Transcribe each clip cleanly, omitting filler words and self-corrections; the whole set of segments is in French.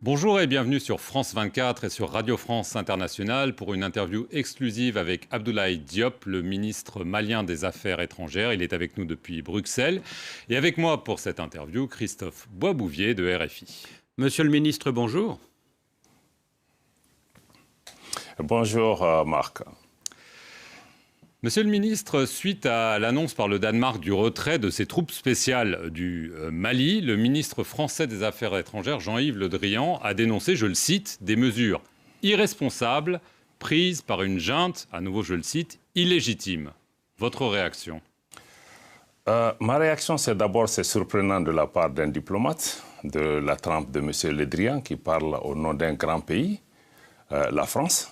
Bonjour et bienvenue sur France 24 et sur Radio France Internationale pour une interview exclusive avec Abdoulaye Diop, le ministre malien des Affaires étrangères. Il est avec nous depuis Bruxelles. Et avec moi pour cette interview, Christophe Boisbouvier de RFI. Monsieur le ministre, bonjour. Bonjour Marc. Monsieur le ministre, suite à l'annonce par le Danemark du retrait de ses troupes spéciales du Mali, le ministre français des Affaires étrangères, Jean-Yves Le Drian, a dénoncé, je le cite, des mesures irresponsables prises par une junte, à nouveau je le cite, illégitime. Votre réaction? Ma réaction, c'est d'abord, c'est surprenant de la part d'un diplomate de la trempe de M. Le Drian qui parle au nom d'un grand pays, la France.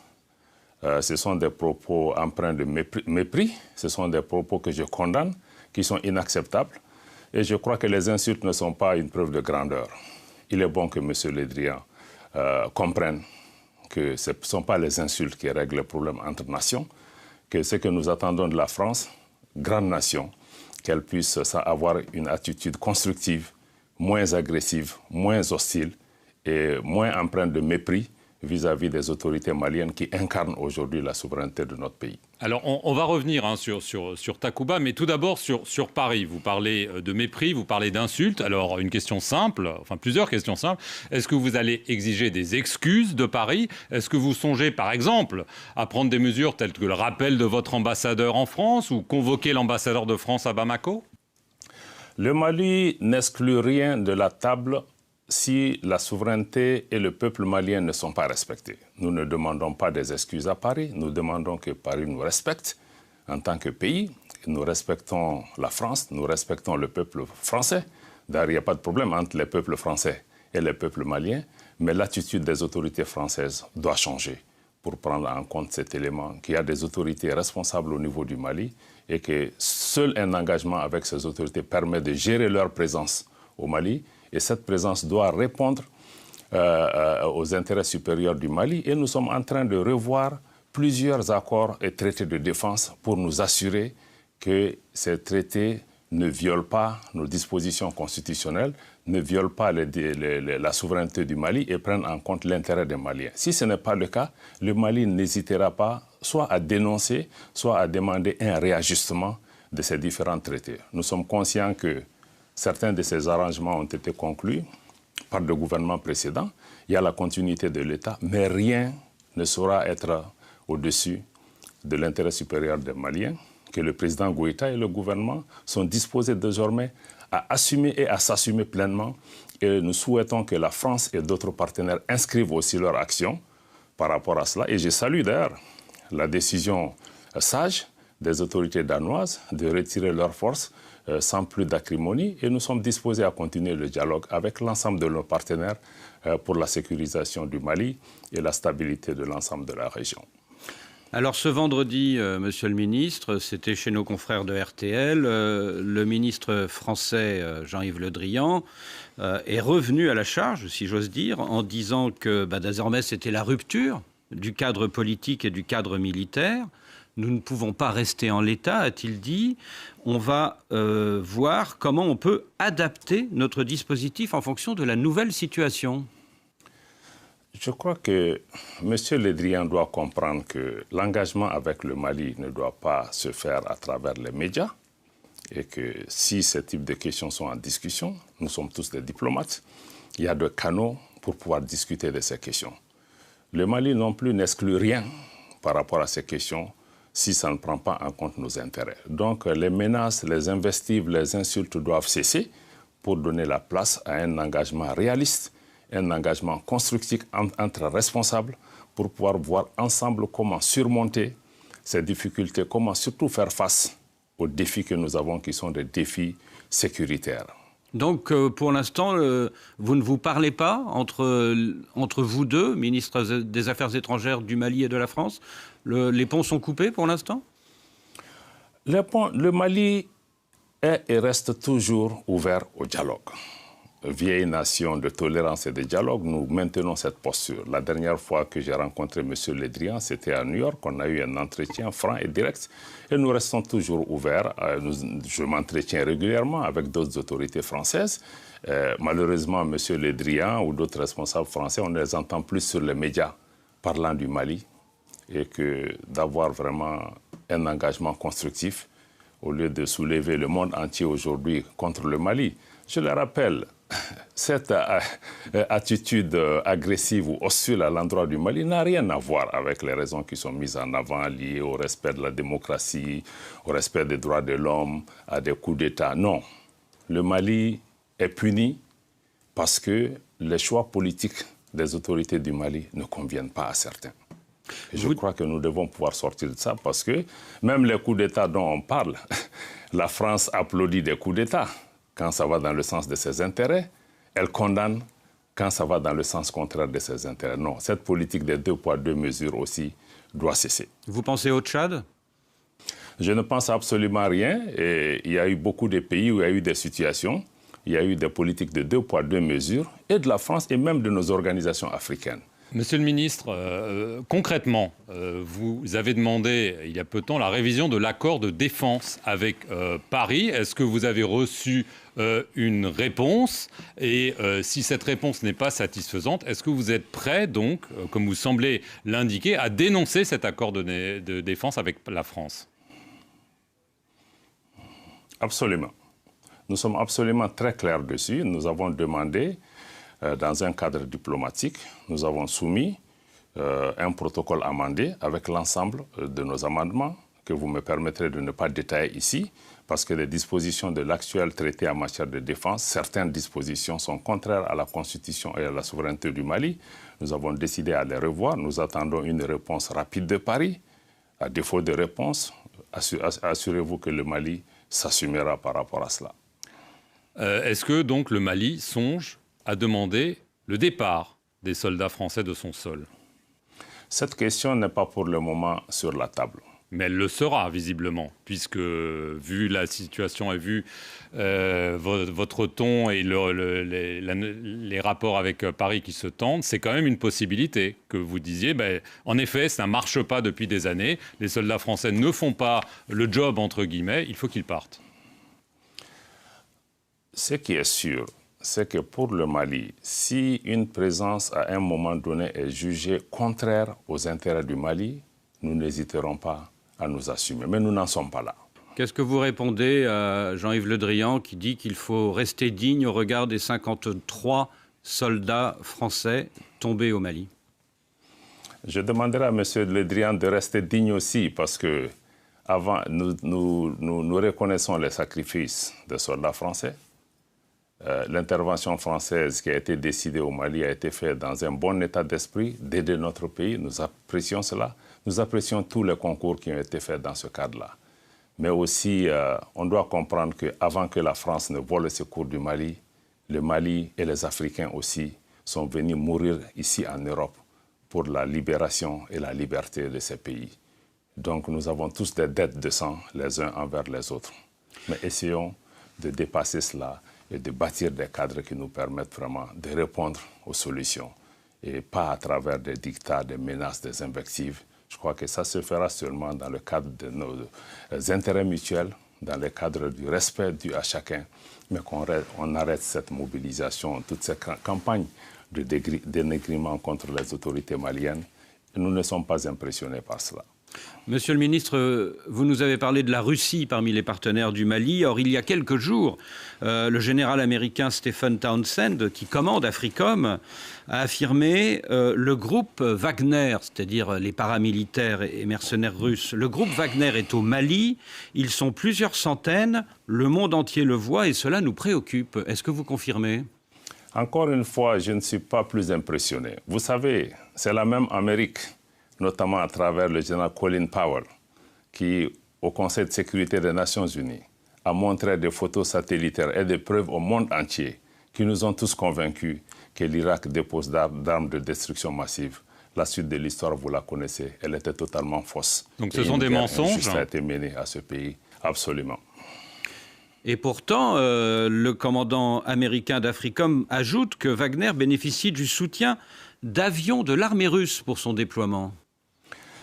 Ce sont des propos empreints de mépris, ce sont des propos que je condamne, qui sont inacceptables. Et je crois que les insultes ne sont pas une preuve de grandeur. Il est bon que M. Le Drian comprenne que ce ne sont pas les insultes qui règlent le problème entre nations, que ce que nous attendons de la France, grande nation, qu'elle puisse avoir une attitude constructive, moins agressive, moins hostile et moins empreinte de mépris vis-à-vis des autorités maliennes qui incarnent aujourd'hui la souveraineté de notre pays. Alors, on va revenir sur Takuba, mais tout d'abord sur Paris. Vous parlez de mépris, vous parlez d'insultes. Alors, une question simple, enfin plusieurs questions simples. Est-ce que vous allez exiger des excuses de Paris? Est-ce que vous songez, par exemple, à prendre des mesures telles que le rappel de votre ambassadeur en France ou convoquer l'ambassadeur de France à Bamako? Le Mali n'exclut rien de la table si la souveraineté et le peuple malien ne sont pas respectés. Nous ne demandons pas des excuses à Paris, nous demandons que Paris nous respecte en tant que pays. Nous respectons la France, nous respectons le peuple français. D'ailleurs, il n'y a pas de problème entre les peuples français et les peuples maliens, mais l'attitude des autorités françaises doit changer pour prendre en compte cet élément, qu'il y a des autorités responsables au niveau du Mali et que seul un engagement avec ces autorités permet de gérer leur présence au Mali. Et cette présence doit répondre aux intérêts supérieurs du Mali. Et nous sommes en train de revoir plusieurs accords et traités de défense pour nous assurer que ces traités ne violent pas nos dispositions constitutionnelles, ne violent pas la souveraineté du Mali et prennent en compte l'intérêt des Maliens. Si ce n'est pas le cas, le Mali n'hésitera pas soit à dénoncer, soit à demander un réajustement de ces différents traités. Nous sommes conscients que certains de ces arrangements ont été conclus par le gouvernement précédent. Il y a la continuité de l'État, mais rien ne saura être au-dessus de l'intérêt supérieur des Maliens, que le président Goïta et le gouvernement sont disposés désormais à assumer et à s'assumer pleinement. Et nous souhaitons que la France et d'autres partenaires inscrivent aussi leur action par rapport à cela. Et je salue d'ailleurs la décision sage des autorités danoises de retirer leurs forces sans plus d'acrimonie, et nous sommes disposés à continuer le dialogue avec l'ensemble de nos partenaires pour la sécurisation du Mali et la stabilité de l'ensemble de la région. Alors ce vendredi, monsieur le ministre, c'était chez nos confrères de RTL, le ministre français Jean-Yves Le Drian est revenu à la charge, si j'ose dire, en disant que désormais c'était la rupture du cadre politique et du cadre militaire. Nous ne pouvons pas rester en l'état, a-t-il dit. On va voir comment on peut adapter notre dispositif en fonction de la nouvelle situation. Je crois que M. Le Drian doit comprendre que l'engagement avec le Mali ne doit pas se faire à travers les médias et que si ce type de questions sont en discussion, nous sommes tous des diplomates, il y a des canaux pour pouvoir discuter de ces questions. Le Mali non plus n'exclut rien par rapport à ces questions si ça ne prend pas en compte nos intérêts. Donc les menaces, les invectives, les insultes doivent cesser pour donner la place à un engagement réaliste, un engagement constructif entre responsables pour pouvoir voir ensemble comment surmonter ces difficultés, comment surtout faire face aux défis que nous avons qui sont des défis sécuritaires. Donc pour l'instant, vous ne vous parlez pas entre vous deux, ministres des Affaires étrangères du Mali et de la France? Les ponts sont coupés pour l'instant? Le Mali est et reste toujours ouvert au dialogue. vieille nation de tolérance et de dialogue, nous maintenons cette posture. La dernière fois que j'ai rencontré M. Le Drian, c'était à New York. On a eu un entretien franc et direct. Et nous restons toujours ouverts. Je m'entretiens régulièrement avec d'autres autorités françaises. Malheureusement, M. Le Drian ou d'autres responsables français, on ne les entend plus sur les médias parlant du Mali. Et que d'avoir vraiment un engagement constructif au lieu de soulever le monde entier aujourd'hui contre le Mali. Je le rappelle, cette attitude agressive ou hostile à l'endroit du Mali n'a rien à voir avec les raisons qui sont mises en avant liées au respect de la démocratie, au respect des droits de l'homme, à des coups d'État. Non, le Mali est puni parce que les choix politiques des autorités du Mali ne conviennent pas à certains. Et je crois que nous devons pouvoir sortir de ça parce que même les coups d'État dont on parle, la France applaudit des coups d'État quand ça va dans le sens de ses intérêts, elle condamne quand ça va dans le sens contraire de ses intérêts. Non, cette politique des 2 poids 2 mesures aussi doit cesser. Vous pensez au Tchad ? Je ne pense absolument rien. Et il y a eu beaucoup de pays où il y a eu des situations, il y a eu des politiques de 2 poids 2 mesures, et de la France et même de nos organisations africaines. Monsieur le ministre, concrètement, vous avez demandé il y a peu de temps la révision de l'accord de défense avec Paris. Est-ce que vous avez reçu une réponse ? Et si cette réponse n'est pas satisfaisante, est-ce que vous êtes prêt, donc, comme vous semblez l'indiquer, à dénoncer cet accord de défense avec la France ? Absolument. Nous sommes absolument très clairs dessus. Nous avons demandé, dans un cadre diplomatique, nous avons soumis un protocole amendé avec l'ensemble de nos amendements que vous me permettrez de ne pas détailler ici, parce que les dispositions de l'actuel traité en matière de défense, certaines dispositions sont contraires à la Constitution et à la souveraineté du Mali. Nous avons décidé à les revoir. Nous attendons une réponse rapide de Paris. À défaut de réponse, assurez-vous que le Mali s'assumera par rapport à cela. Est-ce que donc le Mali songe à demander le départ des soldats français de son sol ? Cette question n'est pas pour le moment sur la table. Mais elle le sera, visiblement, puisque, vu la situation et vu votre ton et les rapports avec Paris qui se tendent, c'est quand même une possibilité que vous disiez, en effet, ça ne marche pas depuis des années, les soldats français ne font pas le job, entre guillemets, il faut qu'ils partent. Ce qui est sûr, c'est que pour le Mali, si une présence à un moment donné est jugée contraire aux intérêts du Mali, nous n'hésiterons pas à nous assumer. Mais nous n'en sommes pas là. Qu'est-ce que vous répondez à Jean-Yves Le Drian qui dit qu'il faut rester digne au regard des 53 soldats français tombés au Mali ? Je demanderai à M. Le Drian de rester digne aussi parce que avant, nous reconnaissons les sacrifices des soldats français. L'intervention française qui a été décidée au Mali a été faite dans un bon état d'esprit d'aider notre pays. Nous apprécions cela. Nous apprécions tous les concours qui ont été faits dans ce cadre-là. Mais aussi, on doit comprendre qu'avant que la France ne vole le secours du Mali, le Mali et les Africains aussi sont venus mourir ici en Europe pour la libération et la liberté de ces pays. Donc nous avons tous des dettes de sang les uns envers les autres. Mais essayons de dépasser cela et de bâtir des cadres qui nous permettent vraiment de répondre aux solutions et pas à travers des dictats, des menaces, des invectives. Je crois que ça se fera seulement dans le cadre de nos intérêts mutuels, dans le cadre du respect dû à chacun, mais qu'on arrête cette mobilisation, toute cette campagne de dénigrement contre les autorités maliennes. Nous ne sommes pas impressionnés par cela. Monsieur le ministre, vous nous avez parlé de la Russie parmi les partenaires du Mali. Or, il y a quelques jours, le général américain Stephen Townsend, qui commande AFRICOM, a affirmé le groupe Wagner, c'est-à-dire les paramilitaires et mercenaires russes. Le groupe Wagner est au Mali. Ils sont plusieurs centaines. Le monde entier le voit et cela nous préoccupe. Est-ce que vous confirmez ? Encore une fois, je ne suis pas plus impressionné. Vous savez, c'est la même Amérique, notamment à travers le général Colin Powell, qui, au Conseil de sécurité des Nations Unies, a montré des photos satellitaires et des preuves au monde entier qui nous ont tous convaincus que l'Irak dépose d'armes de destruction massive. La suite de l'histoire, vous la connaissez, elle était totalement fausse. Donc ce sont des mensonges ? Ça a été mené à ce pays, absolument. Et pourtant, le commandant américain d'Africom ajoute que Wagner bénéficie du soutien d'avions de l'armée russe pour son déploiement.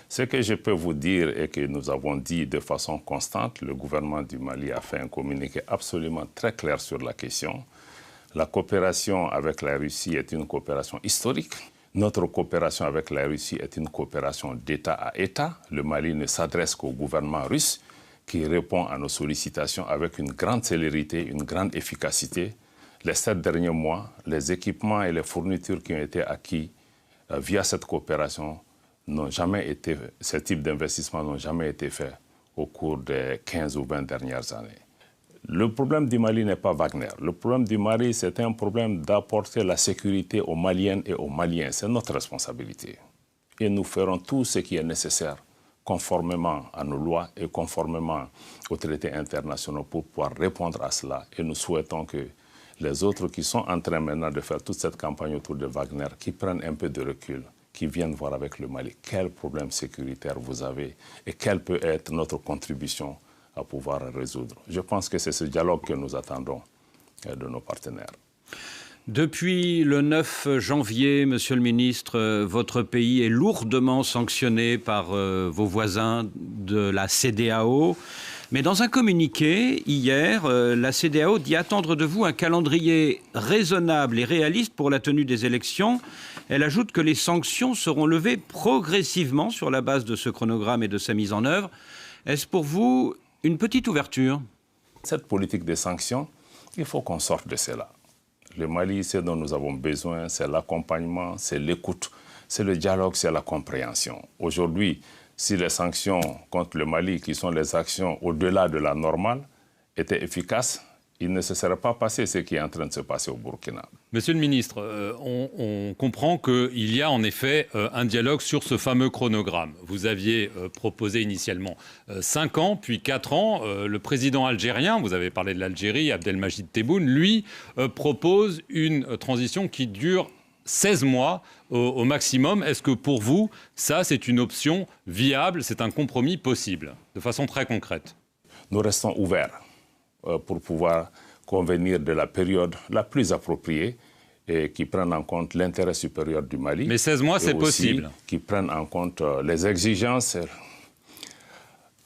Ce que je peux vous dire et que nous avons dit de façon constante, le gouvernement du Mali a fait un communiqué absolument très clair sur la question. La coopération avec la Russie est une coopération historique. Notre coopération avec la Russie est une coopération d'État à État. Le Mali ne s'adresse qu'au gouvernement russe qui répond à nos sollicitations avec une grande célérité, une grande efficacité. Les 7 derniers mois, les équipements et les fournitures qui ont été acquis via cette coopération n'ont jamais été, ce type d'investissement n'ont jamais été faits au cours des 15 ou 20 dernières années. Le problème du Mali n'est pas Wagner. Le problème du Mali, c'est un problème d'apporter la sécurité aux Maliennes et aux Maliens. C'est notre responsabilité. Et nous ferons tout ce qui est nécessaire, conformément à nos lois et conformément aux traités internationaux pour pouvoir répondre à cela. Et nous souhaitons que les autres qui sont en train maintenant de faire toute cette campagne autour de Wagner, qui prennent un peu de recul, qui viennent voir avec le Mali quel problème sécuritaire vous avez et quelle peut être notre contribution à pouvoir résoudre. Je pense que c'est ce dialogue que nous attendons de nos partenaires. Depuis le 9 janvier, Monsieur le ministre, votre pays est lourdement sanctionné par vos voisins de la CEDEAO. Mais dans un communiqué, hier, la CEDEAO dit attendre de vous un calendrier raisonnable et réaliste pour la tenue des élections. Elle ajoute que les sanctions seront levées progressivement sur la base de ce chronogramme et de sa mise en œuvre. Est-ce pour vous une petite ouverture? Cette politique des sanctions, il faut qu'on sorte de cela. Le Mali, ce dont nous avons besoin, c'est l'accompagnement, c'est l'écoute, c'est le dialogue, c'est la compréhension. Aujourd'hui, si les sanctions contre le Mali, qui sont les actions au-delà de la normale, étaient efficaces, il ne se serait pas passé ce qui est en train de se passer au Burkina. Monsieur le ministre, on comprend qu'il y a en effet un dialogue sur ce fameux chronogramme. Vous aviez proposé initialement 5 ans, puis 4 ans. Le président algérien, vous avez parlé de l'Algérie, Abdelmajid Tebboune, lui propose une transition qui dure 16 mois au maximum. Est-ce que pour vous, ça c'est une option viable, c'est un compromis possible, de façon très concrète? Nous restons ouverts pour pouvoir convenir de la période la plus appropriée et qui prenne en compte l'intérêt supérieur du Mali. Mais 16 mois, c'est possible. Qui prenne en compte les exigences.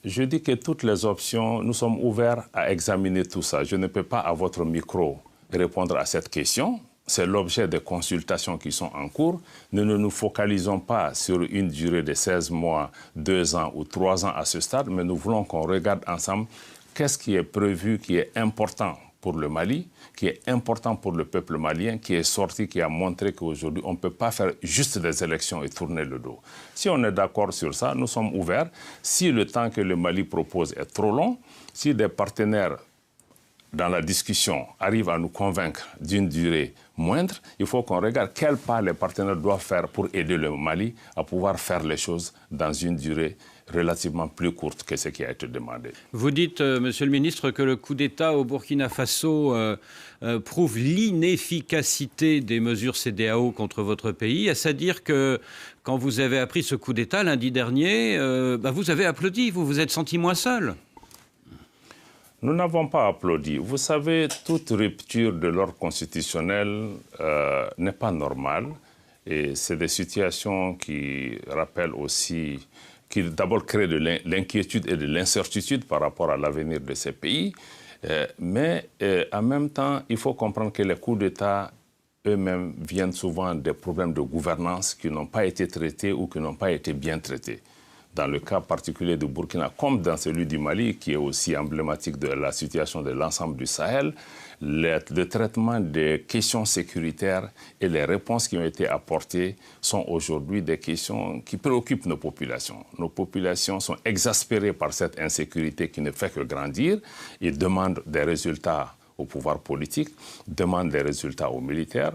Je dis que toutes les options, nous sommes ouverts à examiner tout ça. Je ne peux pas, à votre micro, répondre à cette question. C'est l'objet des consultations qui sont en cours. Nous ne nous focalisons pas sur une durée de 16 mois, 2 ans ou 3 ans à ce stade, mais nous voulons qu'on regarde ensemble qu'est-ce qui est prévu, qui est important pour le Mali, qui est important pour le peuple malien, qui est sorti, qui a montré qu'aujourd'hui, on ne peut pas faire juste des élections et tourner le dos. Si on est d'accord sur ça, nous sommes ouverts. Si le temps que le Mali propose est trop long, si des partenaires dans la discussion arrivent à nous convaincre d'une durée moindre, il faut qu'on regarde quels pas les partenaires doivent faire pour aider le Mali à pouvoir faire les choses dans une durée relativement plus courte que ce qui a été demandé. Vous dites, Monsieur le ministre, que le coup d'État au Burkina Faso prouve l'inefficacité des mesures CEDEAO contre votre pays. Est-ce à dire que quand vous avez appris ce coup d'État lundi dernier, vous avez applaudi, vous vous êtes senti moins seul? Nous n'avons pas applaudi. Vous savez, toute rupture de l'ordre constitutionnel n'est pas normale. Et c'est des situations qui rappellent aussi, qui d'abord créent de l'inquiétude et de l'incertitude par rapport à l'avenir de ces pays. Mais en même temps, il faut comprendre que les coups d'État eux-mêmes viennent souvent des problèmes de gouvernance qui n'ont pas été traités ou qui n'ont pas été bien traités. Dans le cas particulier du Burkina, comme dans celui du Mali, qui est aussi emblématique de la situation de l'ensemble du Sahel, le traitement des questions sécuritaires et les réponses qui ont été apportées sont aujourd'hui des questions qui préoccupent nos populations. Nos populations sont exaspérées par cette insécurité qui ne fait que grandir et demandent des résultats au pouvoir politique, demandent des résultats aux militaires.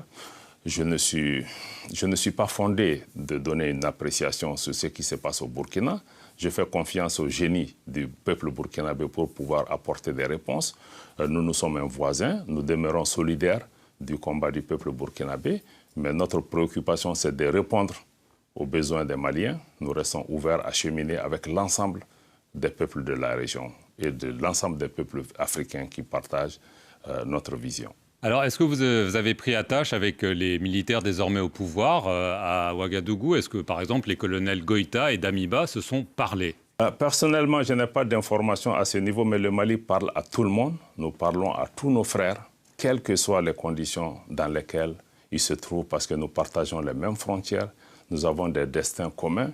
Je ne suis pas fondé de donner une appréciation sur ce qui se passe au Burkina. Je fais confiance au génie du peuple burkinabé pour pouvoir apporter des réponses. Nous sommes un voisin, nous demeurons solidaires du combat du peuple burkinabé, mais notre préoccupation, c'est de répondre aux besoins des Maliens. Nous restons ouverts à cheminer avec l'ensemble des peuples de la région. et de l'ensemble des peuples africains qui partagent notre vision. Alors, est-ce que vous avez pris attache avec les militaires désormais au pouvoir à Ouagadougou? Est-ce que, par exemple, les colonels Goïta et Damiba se sont parlé? Personnellement, je n'ai pas d'informations à ce niveau, mais le Mali parle à tout le monde. Nous parlons à tous nos frères, quelles que soient les conditions dans lesquelles ils se trouvent, parce que nous partageons les mêmes frontières, nous avons des destins communs,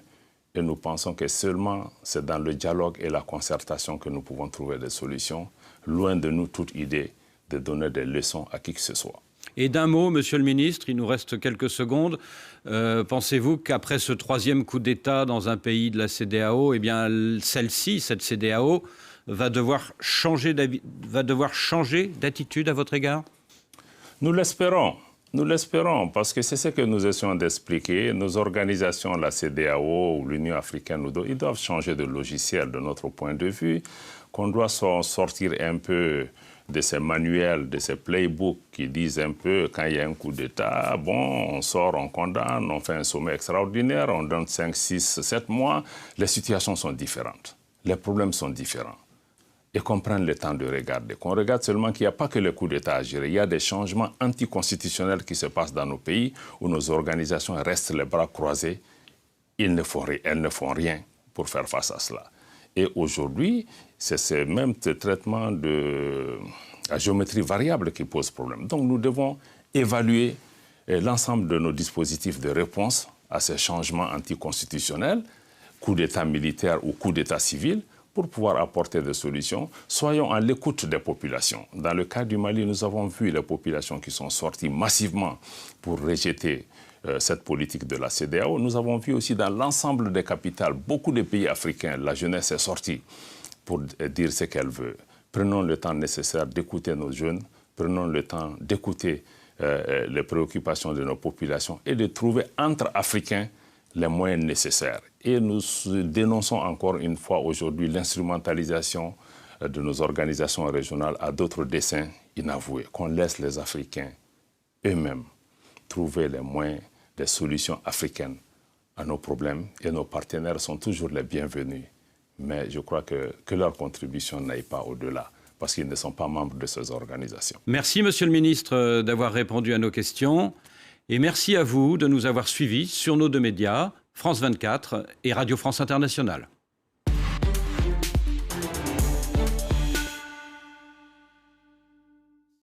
et nous pensons que seulement c'est dans le dialogue et la concertation que nous pouvons trouver des solutions, loin de nous toute idée de donner des leçons à qui que ce soit. Et d'un mot, Monsieur le Ministre, il nous reste quelques secondes. Pensez-vous qu'après ce troisième coup d'État dans un pays de la CEDEAO, eh bien, cette CEDEAO, va devoir changer d'attitude à votre égard? Nous l'espérons. Nous l'espérons, parce que c'est ce que nous essayons d'expliquer. Nos organisations, la CEDEAO ou l'Union africaine, ils doivent changer de logiciel de notre point de vue, qu'on doit sortir un peu de ces manuels, de ces playbooks qui disent un peu quand il y a un coup d'État, bon, on sort, on condamne, on fait un sommet extraordinaire, on donne 5, 6, 7 mois. Les situations sont différentes, les problèmes sont différents. Et qu'on prenne le temps de regarder, qu'on regarde seulement qu'il n'y a pas que les coups d'État à gérer. Il y a des changements anticonstitutionnels qui se passent dans nos pays où nos organisations restent les bras croisés. Elles ne font rien pour faire face à cela. Et aujourd'hui, c'est ce même traitement de la géométrie variable qui pose problème. Donc nous devons évaluer l'ensemble de nos dispositifs de réponse à ces changements anticonstitutionnels, coup d'État militaire ou coup d'État civil, pour pouvoir apporter des solutions. Soyons à l'écoute des populations. Dans le cas du Mali, nous avons vu les populations qui sont sorties massivement pour rejeter cette politique de la CEDEAO. Nous avons vu aussi dans l'ensemble des capitales, beaucoup de pays africains, la jeunesse est sortie pour dire ce qu'elle veut. Prenons le temps nécessaire d'écouter nos jeunes, prenons le temps d'écouter les préoccupations de nos populations et de trouver entre Africains les moyens nécessaires. Et nous dénonçons encore une fois aujourd'hui l'instrumentalisation de nos organisations régionales à d'autres desseins inavoués, qu'on laisse les Africains eux-mêmes trouver les moyens, des solutions africaines à nos problèmes. Et nos partenaires sont toujours les bienvenus. Mais je crois que leur contribution n'aille pas au-delà, parce qu'ils ne sont pas membres de ces organisations. Merci, Monsieur le Ministre, d'avoir répondu à nos questions. Et merci à vous de nous avoir suivis sur nos deux médias, France 24 et Radio France Internationale.